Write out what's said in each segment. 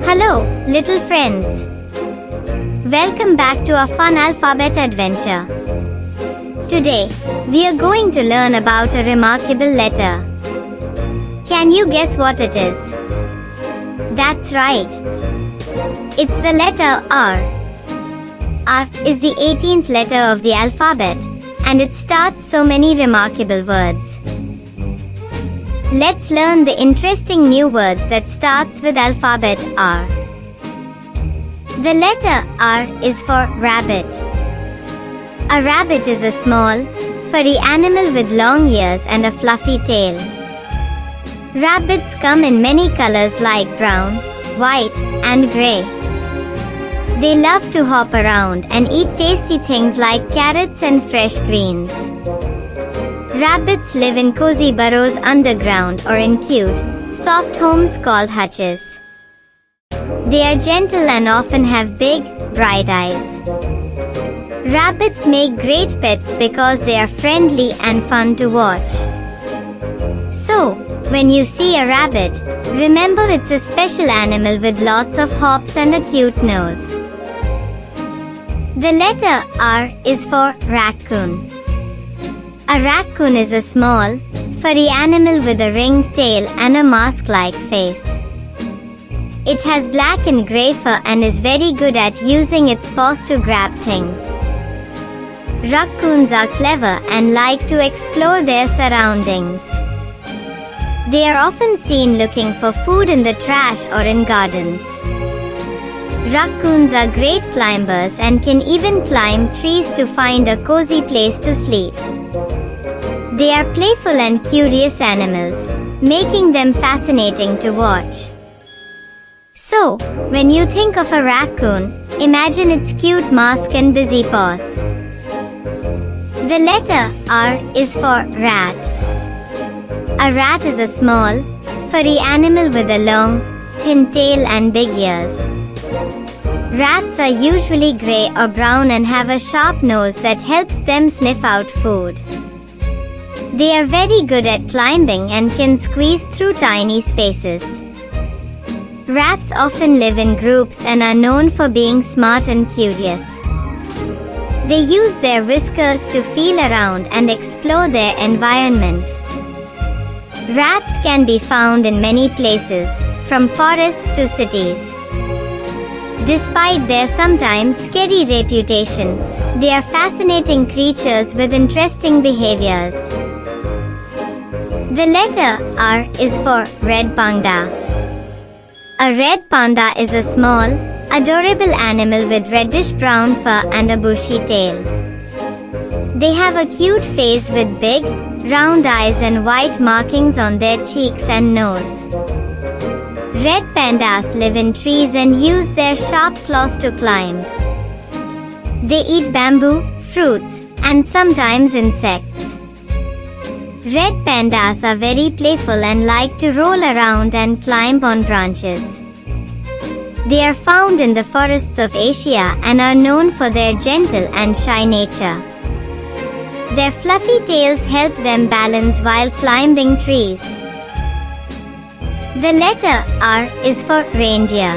Hello, little friends. Welcome back to our fun alphabet adventure. Today, we are going to learn about a remarkable letter. Can you guess what it is? That's right. It's the letter R. R is the 18th letter of the alphabet, and it starts so many remarkable words. Let's learn the interesting new words that starts with alphabet R. The letter R is for rabbit. A rabbit is a small, furry animal with long ears and a fluffy tail. Rabbits come in many colors like brown, white, and gray. They love to hop around and eat tasty things like carrots and fresh greens. Rabbits live in cozy burrows underground or in cute, soft homes called hutches. They are gentle and often have big, bright eyes. Rabbits make great pets because they are friendly and fun to watch. So, when you see a rabbit, remember it's a special animal with lots of hops and a cute nose. The letter R is for raccoon. A raccoon is a small, furry animal with a ringed tail and a mask-like face. It has black and gray fur and is very good at using its paws to grab things. Raccoons are clever and like to explore their surroundings. They are often seen looking for food in the trash or in gardens. Raccoons are great climbers and can even climb trees to find a cozy place to sleep. They are playful and curious animals, making them fascinating to watch. So, when you think of a raccoon, imagine its cute mask and busy paws. The letter R is for rat. A rat is a small, furry animal with a long, thin tail and big ears. Rats are usually gray or brown and have a sharp nose that helps them sniff out food. They are very good at climbing and can squeeze through tiny spaces. Rats often live in groups and are known for being smart and curious. They use their whiskers to feel around and explore their environment. Rats can be found in many places, from forests to cities. Despite their sometimes scary reputation, they are fascinating creatures with interesting behaviors. The letter R is for red panda. A red panda is a small, adorable animal with reddish-brown fur and a bushy tail. They have a cute face with big, round eyes and white markings on their cheeks and nose. Red pandas live in trees and use their sharp claws to climb. They eat bamboo, fruits, and sometimes insects. Red pandas are very playful and like to roll around and climb on branches. They are found in the forests of Asia and are known for their gentle and shy nature. Their fluffy tails help them balance while climbing trees. The letter R is for reindeer.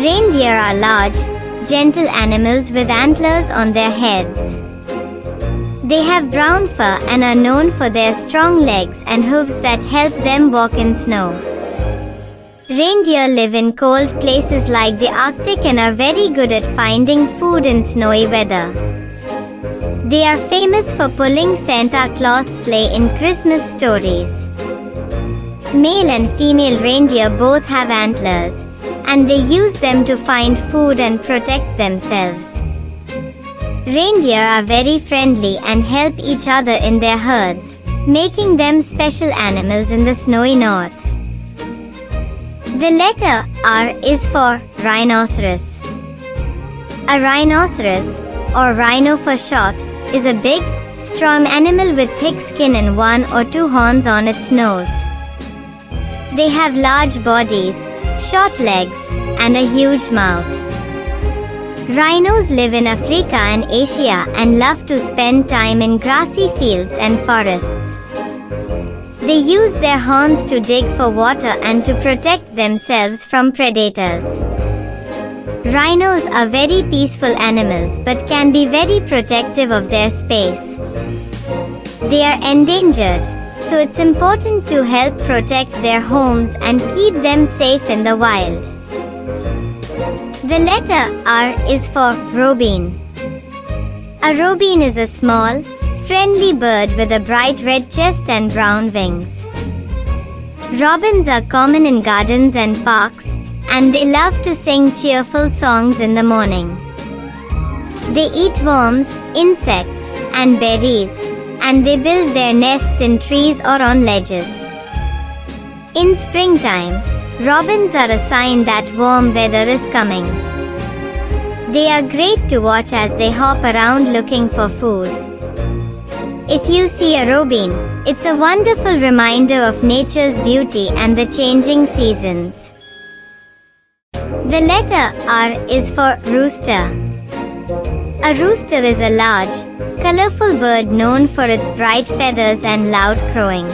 Reindeer are large, gentle animals with antlers on their heads. They have brown fur and are known for their strong legs and hooves that help them walk in snow. Reindeer live in cold places like the Arctic and are very good at finding food in snowy weather. They are famous for pulling Santa Claus' sleigh in Christmas stories. Male and female reindeer both have antlers, and they use them to find food and protect themselves. Reindeer are very friendly and help each other in their herds, making them special animals in the snowy north. The letter R is for rhinoceros. A rhinoceros, or rhino for short, is a big, strong animal with thick skin and one or two horns on its nose. They have large bodies, short legs, and a huge mouth. Rhinos live in Africa and Asia and love to spend time in grassy fields and forests. They use their horns to dig for water and to protect themselves from predators. Rhinos are very peaceful animals but can be very protective of their space. They are endangered, so it's important to help protect their homes and keep them safe in the wild. The letter R is for robin. A robin is a small, friendly bird with a bright red chest and brown wings. Robins are common in gardens and parks, and they love to sing cheerful songs in the morning. They eat worms, insects, and berries, and they build their nests in trees or on ledges. In springtime, robins are a sign that warm weather is coming. They are great to watch as they hop around looking for food. If you see a robin, it's a wonderful reminder of nature's beauty and the changing seasons. The letter R is for rooster. A rooster is a large, colorful bird known for its bright feathers and loud crowing.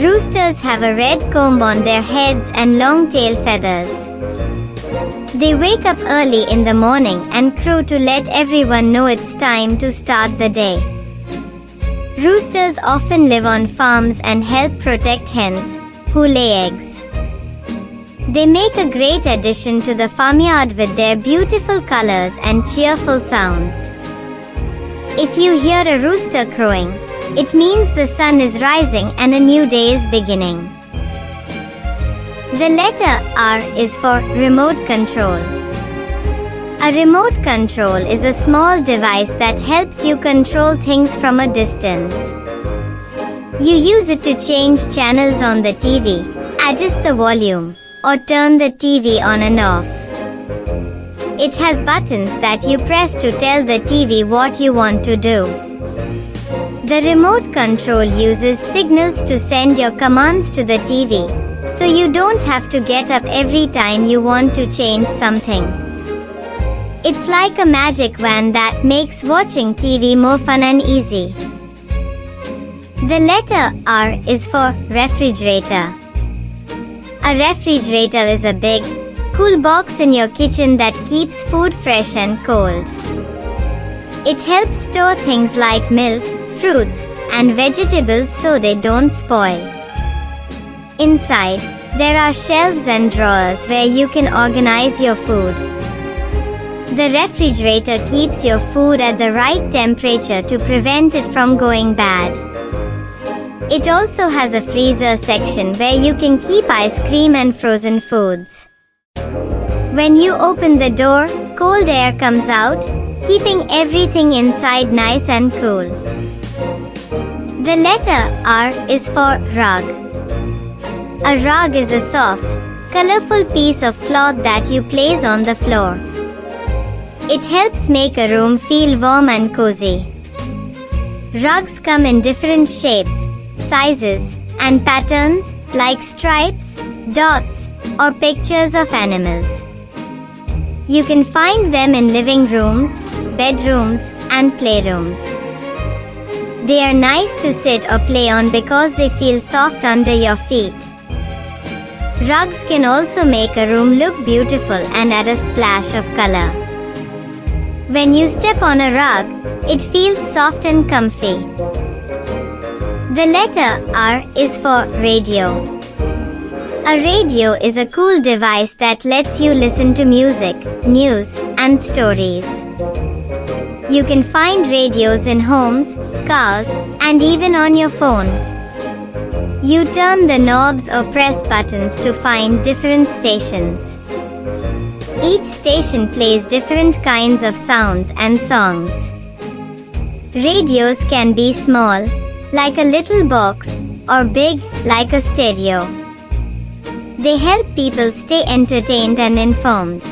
Roosters have a red comb on their heads and long tail feathers. They wake up early in the morning and crow to let everyone know it's time to start the day. Roosters often live on farms and help protect hens, who lay eggs. They make a great addition to the farmyard with their beautiful colors and cheerful sounds. If you hear a rooster crowing, it means the sun is rising and a new day is beginning. The letter R is for remote control. A remote control is a small device that helps you control things from a distance. You use it to change channels on the TV, adjust the volume, or turn the TV on and off. It has buttons that you press to tell the TV what you want to do. The remote control uses signals to send your commands to the TV, so you don't have to get up every time you want to change something. It's like a magic wand that makes watching TV more fun and easy. The letter R is for refrigerator. A refrigerator is a big, cool box in your kitchen that keeps food fresh and cold. It helps store things like milk, fruits, and vegetables so they don't spoil. Inside, there are shelves and drawers where you can organize your food. The refrigerator keeps your food at the right temperature to prevent it from going bad. It also has a freezer section where you can keep ice cream and frozen foods. When you open the door, cold air comes out, keeping everything inside nice and cool. The letter R is for rug. A rug is a soft, colorful piece of cloth that you place on the floor. It helps make a room feel warm and cozy. Rugs come in different shapes, sizes, and patterns, like stripes, dots, or pictures of animals. You can find them in living rooms, bedrooms, and playrooms. They are nice to sit or play on because they feel soft under your feet. Rugs can also make a room look beautiful and add a splash of color. When you step on a rug, it feels soft and comfy. The letter R is for radio. A radio is a cool device that lets you listen to music, news, and stories. You can find radios in homes, cars, and even on your phone. You turn the knobs or press buttons to find different stations. Each station plays different kinds of sounds and songs. Radios can be small, like a little box, or big, like a stereo. They help people stay entertained and informed.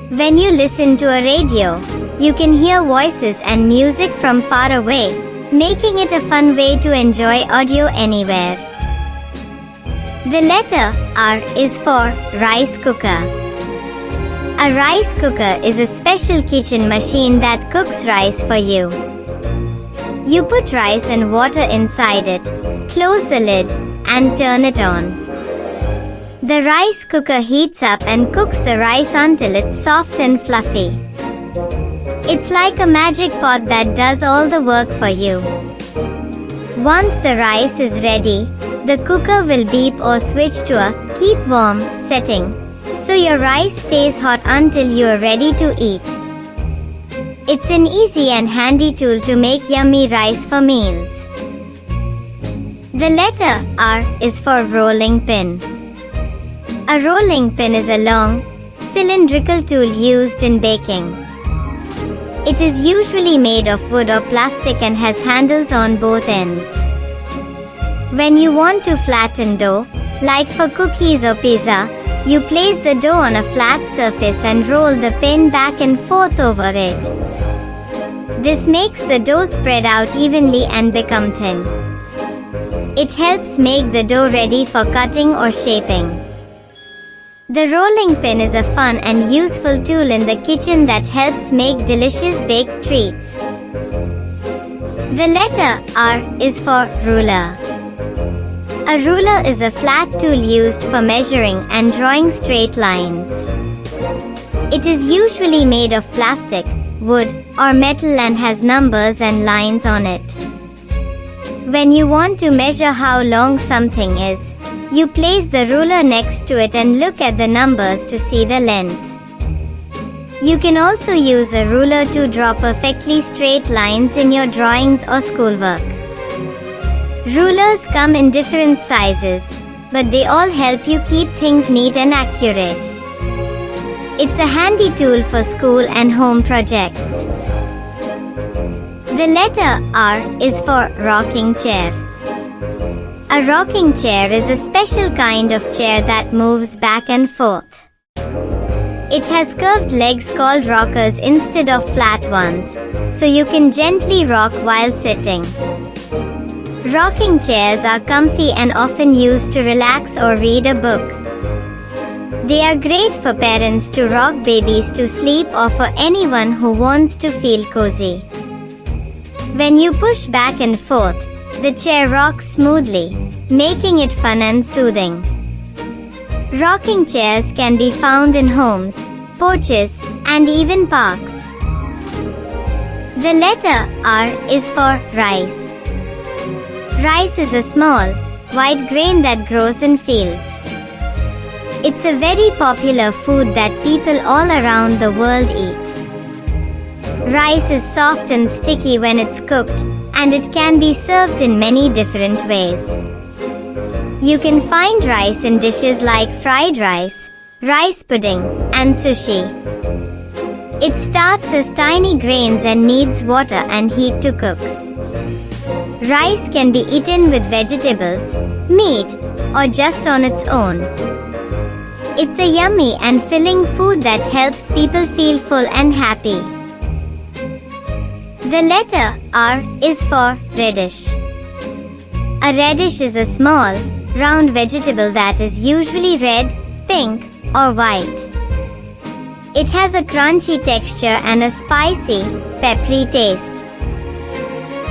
When you listen to a radio, you can hear voices and music from far away, making it a fun way to enjoy audio anywhere. The letter R is for rice cooker. A rice cooker is a special kitchen machine that cooks rice for you. You put rice and water inside it, close the lid, and turn it on. The rice cooker heats up and cooks the rice until it's soft and fluffy. It's like a magic pot that does all the work for you. Once the rice is ready, the cooker will beep or switch to a keep warm setting, so your rice stays hot until you are ready to eat. It's an easy and handy tool to make yummy rice for meals. The letter R is for rolling pin. A rolling pin is a long, cylindrical tool used in baking. It is usually made of wood or plastic and has handles on both ends. When you want to flatten dough, like for cookies or pizza, you place the dough on a flat surface and roll the pin back and forth over it. This makes the dough spread out evenly and become thin. It helps make the dough ready for cutting or shaping. The rolling pin is a fun and useful tool in the kitchen that helps make delicious baked treats. The letter R is for ruler. A ruler is a flat tool used for measuring and drawing straight lines. It is usually made of plastic, wood, or metal and has numbers and lines on it. When you want to measure how long something is, you place the ruler next to it and look at the numbers to see the length. You can also use a ruler to draw perfectly straight lines in your drawings or schoolwork. Rulers come in different sizes, but they all help you keep things neat and accurate. It's a handy tool for school and home projects. The letter R is for rocking chair. A rocking chair is a special kind of chair that moves back and forth. It has curved legs called rockers instead of flat ones, so you can gently rock while sitting. Rocking chairs are comfy and often used to relax or read a book. They are great for parents to rock babies to sleep or for anyone who wants to feel cozy. When you push back and forth, the chair rocks smoothly, making it fun and soothing. Rocking chairs can be found in homes, porches, and even parks. The letter R is for rice. Rice is a small, white grain that grows in fields. It's a very popular food that people all around the world eat. Rice is soft and sticky when it's cooked, and it can be served in many different ways. You can find rice in dishes like fried rice, rice pudding, and sushi. It starts as tiny grains and needs water and heat to cook. Rice can be eaten with vegetables, meat, or just on its own. It's a yummy and filling food that helps people feel full and happy. The letter R is for radish. A radish is a small, round vegetable that is usually red, pink, or white. It has a crunchy texture and a spicy, peppery taste.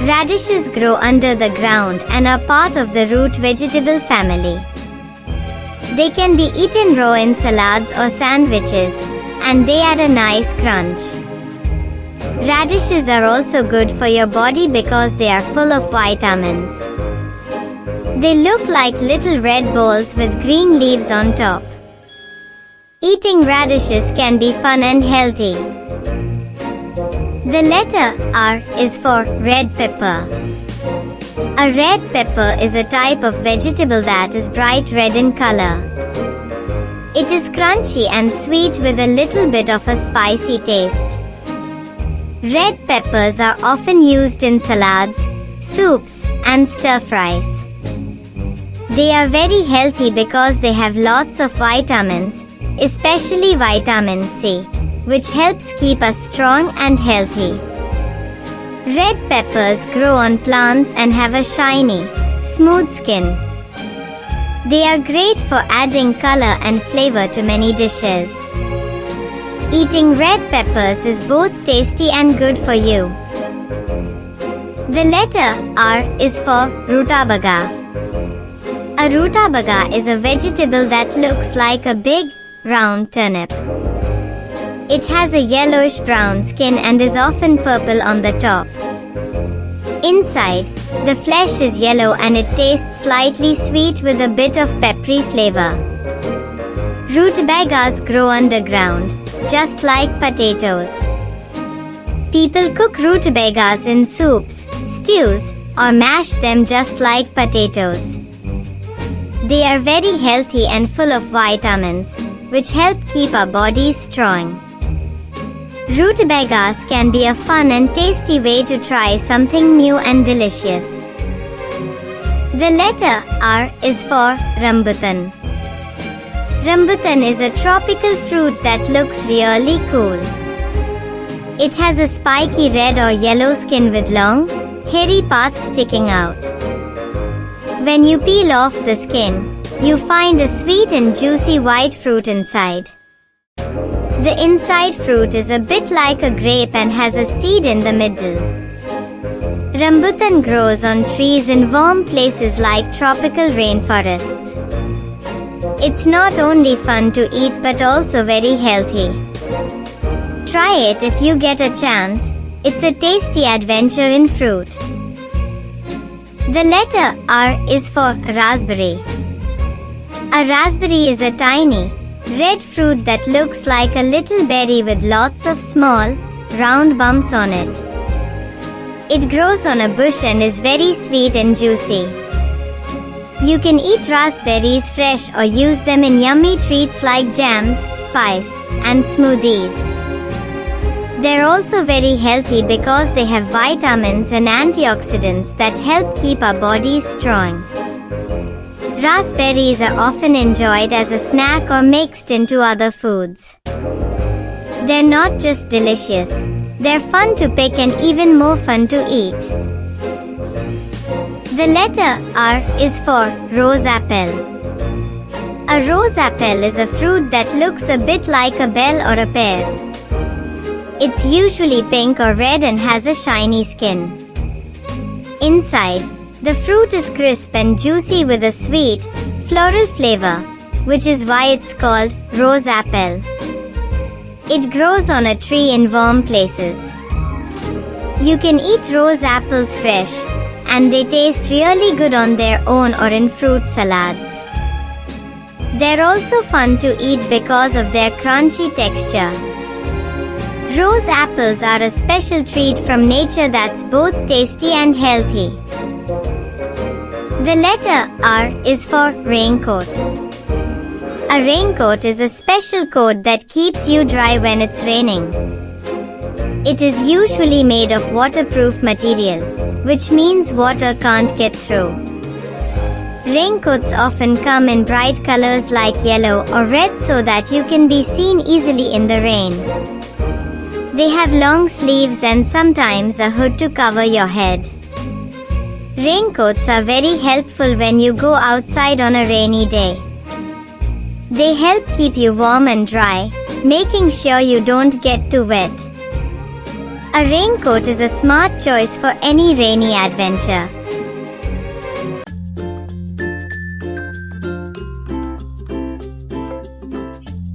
Radishes grow under the ground and are part of the root vegetable family. They can be eaten raw in salads or sandwiches, and they add a nice crunch. Radishes are also good for your body because they are full of vitamins. They look like little red balls with green leaves on top. Eating radishes can be fun and healthy. The letter R is for red pepper. A red pepper is a type of vegetable that is bright red in color. It is crunchy and sweet with a little bit of a spicy taste. Red peppers are often used in salads, soups, and stir-fries. They are very healthy because they have lots of vitamins, especially vitamin C, which helps keep us strong and healthy. Red peppers grow on plants and have a shiny, smooth skin. They are great for adding color and flavor to many dishes. Eating red peppers is both tasty and good for you. The letter R is for rutabaga. A rutabaga is a vegetable that looks like a big, round turnip. It has a yellowish-brown skin and is often purple on the top. Inside, the flesh is yellow and it tastes slightly sweet with a bit of peppery flavor. Rutabagas grow underground, just like potatoes. People cook rutabagas in soups, stews, or mash them just like potatoes. They are very healthy and full of vitamins, which help keep our bodies strong. Rutabagas can be a fun and tasty way to try something new and delicious. The letter R is for rambutan. Rambutan is a tropical fruit that looks really cool. It has a spiky red or yellow skin with long, hairy parts sticking out. When you peel off the skin, you find a sweet and juicy white fruit inside. The inside fruit is a bit like a grape and has a seed in the middle. Rambutan grows on trees in warm places like tropical rainforests. It's not only fun to eat but also very healthy. Try it if you get a chance. It's a tasty adventure in fruit. The letter R is for raspberry. A raspberry is a tiny, red fruit that looks like a little berry with lots of small, round bumps on it. It grows on a bush and is very sweet and juicy. You can eat raspberries fresh or use them in yummy treats like jams, pies, and smoothies. They're also very healthy because they have vitamins and antioxidants that help keep our bodies strong. Raspberries are often enjoyed as a snack or mixed into other foods. They're not just delicious, they're fun to pick and even more fun to eat. The letter R is for rose apple. A rose apple is a fruit that looks a bit like a bell or a pear. It's usually pink or red and has a shiny skin. Inside, the fruit is crisp and juicy with a sweet, floral flavor, which is why it's called rose apple. It grows on a tree in warm places. You can eat rose apples fresh, and they taste really good on their own or in fruit salads. They're also fun to eat because of their crunchy texture. Rose apples are a special treat from nature that's both tasty and healthy. The letter R is for raincoat. A raincoat is a special coat that keeps you dry when it's raining. It is usually made of waterproof material, which means water can't get through. Raincoats often come in bright colors like yellow or red so that you can be seen easily in the rain. They have long sleeves and sometimes a hood to cover your head. Raincoats are very helpful when you go outside on a rainy day. They help keep you warm and dry, making sure you don't get too wet. A raincoat is a smart choice for any rainy adventure.